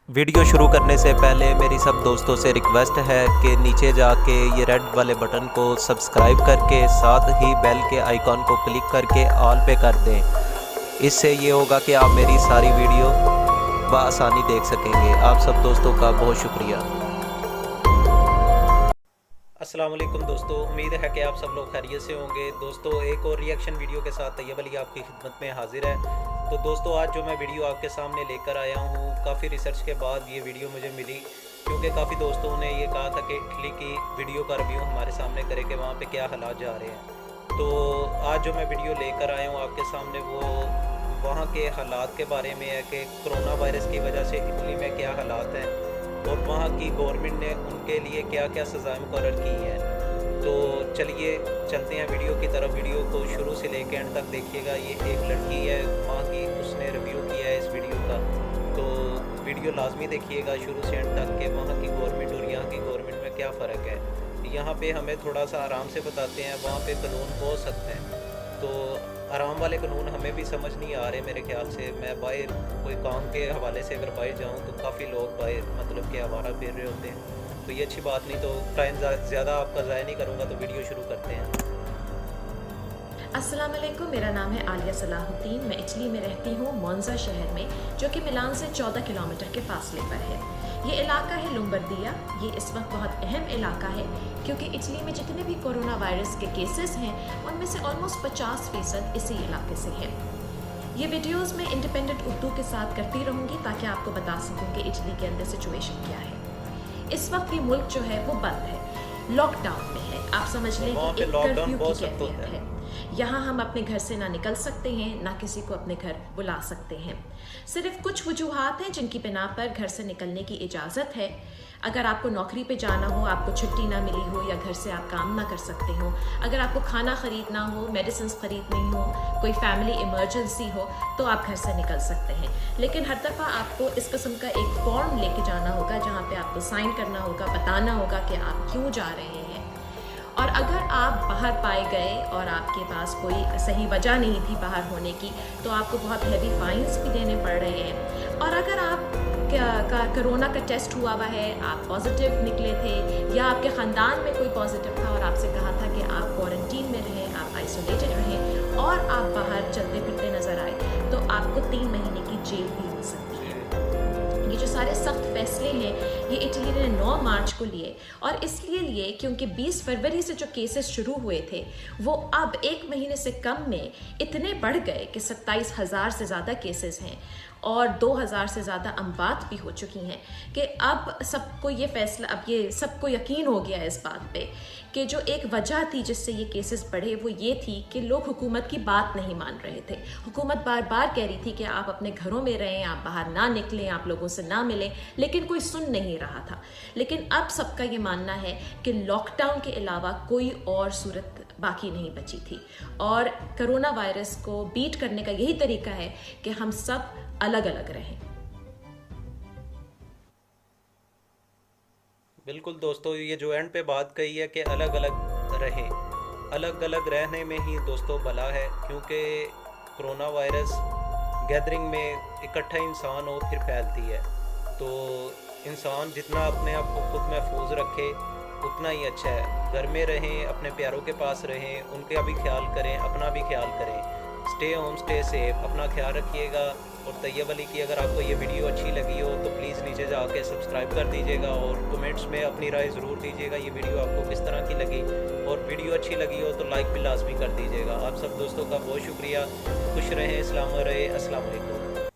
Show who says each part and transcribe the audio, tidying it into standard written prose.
Speaker 1: Video शुरू करने से पहले मेरी सब दोस्तों से रिक्वेस्ट है कि नीचे जाके ये रेड वाले बटन को सब्सक्राइब करके साथ ही बेल के आइकॉन को क्लिक करके ऑल पे कर दें। इससे ये होगा कि आप मेरी सारी वीडियो बआसानी देख सकेंगे। आप सब दोस्तों का बहुत शुक्रिया। अस्सलाम वालेकुम दोस्तों, उम्मीद है कि आप सब लोग खैरियत से होंगे। दोस्तों एक और रिएक्शन वीडियो के साथ तैयब अली आपकी खिदमत में हाजिर है। तो दोस्तों आज जो मैं वीडियो आपके सामने लेकर आया हूँ, काफ़ी रिसर्च के बाद ये वीडियो मुझे मिली, क्योंकि काफ़ी दोस्तों ने ये कहा था कि इटली की वीडियो का रिव्यू हमारे सामने करे कि वहाँ पे क्या हालात जा रहे हैं। तो आज जो मैं वीडियो लेकर आया हूँ आपके सामने, वो वहाँ के हालात के बारे में है कि कोरोना वायरस की वजह से इटली में क्या हालात हैं और वहाँ की गवर्नमेंट ने उनके लिए क्या क्या सज़ाएं मुकर्रर की हैं। तो चलिए चलते हैं वीडियो की तरफ। वीडियो को शुरू से लेकर एंड तक देखिएगा। ये एक लड़की है वहाँ की, उसने रिव्यू किया है इस वीडियो का, तो वीडियो लाजमी देखिएगा शुरू से एंड तक कि वहाँ की गवर्नमेंट और यहाँ की गवर्नमेंट में क्या फ़र्क है। यहाँ पे हमें थोड़ा सा आराम से बताते हैं, वहाँ पे कानून बहुत सख्त हैं, तो आराम वाले कानून हमें भी समझ नहीं आ रहे मेरे ख्याल से। मैं बाहर कोई काम के हवाले से अगर बाहर जाऊँ तो काफ़ी लोग बाहर मतलब कि आवारा फिर रहे होते हैं, तो ये अच्छी बात नहीं। तो टाइम ज़्यादा आपका ज़ाया नहीं करूँगा, तो वीडियो शुरू करते हैं।
Speaker 2: अस्सलाम वालेकुम, मेरा नाम है आलिया सलाहुद्दीन। मैं इटली में रहती हूँ, मोन्जा शहर में, जो कि मिलान से 14 किलोमीटर के फासले पर है। ये इलाका है लोम्बार्डिया। ये इस वक्त बहुत अहम इलाका है क्योंकि इटली में जितने भी कोरोना वायरस के केसेस हैं उनमें से ऑलमोस्ट 50% इसी इलाके से हैं। ये वीडियोस मैं इंडिपेंडेंट उर्दू के साथ करती रहूँगी ताकि आपको बता सकूँ कि इटली के अंदर सिचुएशन क्या है। इस वक्त ये मुल्क जो है वो बंद है, लॉकडाउन में है। आप समझ लें कि एक कर्फ्यू की कैफियत है। यहाँ हम अपने घर से ना निकल सकते हैं, ना किसी को अपने घर बुला सकते हैं। सिर्फ कुछ वजूहात हैं जिनकी बिना पर घर से निकलने की इजाज़त है। अगर आपको नौकरी पे जाना हो, आपको छुट्टी ना मिली हो या घर से आप काम ना कर सकते हो, अगर आपको खाना ख़रीदना हो, मेडिसिन ख़रीदनी हो, कोई फैमिली इमरजेंसी हो, तो आप घर से निकल सकते हैं। लेकिन हर दफ़ा आपको इस किस्म का एक फॉर्म लेके जाना होगा जहाँ पे आपको साइन करना होगा, बताना होगा कि आप क्यों जा रहे हैं। और अगर आप बाहर पाए गए और आपके पास कोई सही वजह नहीं थी बाहर होने की, तो आपको बहुत हैवी फाइन्स भी देने पड़ रहे हैं। और अगर आप कोरोना का टेस्ट हुआ हुआ है, आप पॉजिटिव निकले थे या आपके ख़ानदान में कोई पॉजिटिव था और आपसे कहा था कि आप क्वारंटीन में रहें, आप आइसोलेटेड रहें और आप बाहर चलते फिरते नज़र आए, तो आपको 3 महीने की जेल भी हो सकती है। ये जो सारे सख्त फैसले हैं ये इटली ने 9 मार्च को लिए, और इसलिए लिए क्योंकि 20 फरवरी से जो केसेस शुरू हुए थे वो अब 1 महीने से कम में इतने बढ़ गए कि 27,000 से ज़्यादा केसेस हैं और 2,000 से ज़्यादा अमवात भी हो चुकी हैं। कि अब सबको ये फैसला, अब ये सबको यकीन हो गया है इस बात पे कि जो एक वजह थी जिससे ये केसेस बढ़े वो ये थी कि लोग हुकूमत की बात नहीं मान रहे थे। हुकूमत बार बार कह रही थी कि आप अपने घरों में रहें, आप बाहर ना निकलें, आप लोगों से ना मिलें, लेकिन कोई सुन नहीं रहा था। लेकिन अब सबका ये मानना है कि लॉकडाउन के अलावा कोई और सूरत बाकी नहीं बची थी, और कोरोना वायरस को बीट करने का यही तरीका है कि हम सब अलग अलग रहें।
Speaker 1: बिल्कुल दोस्तों, ये जो एंड पे बात कही है कि अलग अलग रहें, अलग अलग रहने में ही दोस्तों भला है, क्योंकि कोरोना वायरस गैदरिंग में इकट्ठा इंसान हो फिर फैलती है। तो इंसान जितना अपने आप को खुद महफूज रखे उतना ही अच्छा है। घर में रहें, अपने प्यारों के पास रहें, उनका भी ख्याल करें, अपना भी ख्याल करें। स्टे होम, स्टे सेफ, अपना ख्याल रखिएगा। और तैयब अली की अगर आपको ये वीडियो अच्छी लगी हो तो प्लीज़ नीचे जाके सब्सक्राइब कर दीजिएगा और कमेंट्स में अपनी राय ज़रूर दीजिएगा ये वीडियो आपको किस तरह की लगी। और वीडियो अच्छी लगी हो तो लाइक भी लाजमी कर दीजिएगा। आप सब दोस्तों का बहुत शुक्रिया। खुश रहें, इस्लाम रहे। अस्सलाम वालेकुम।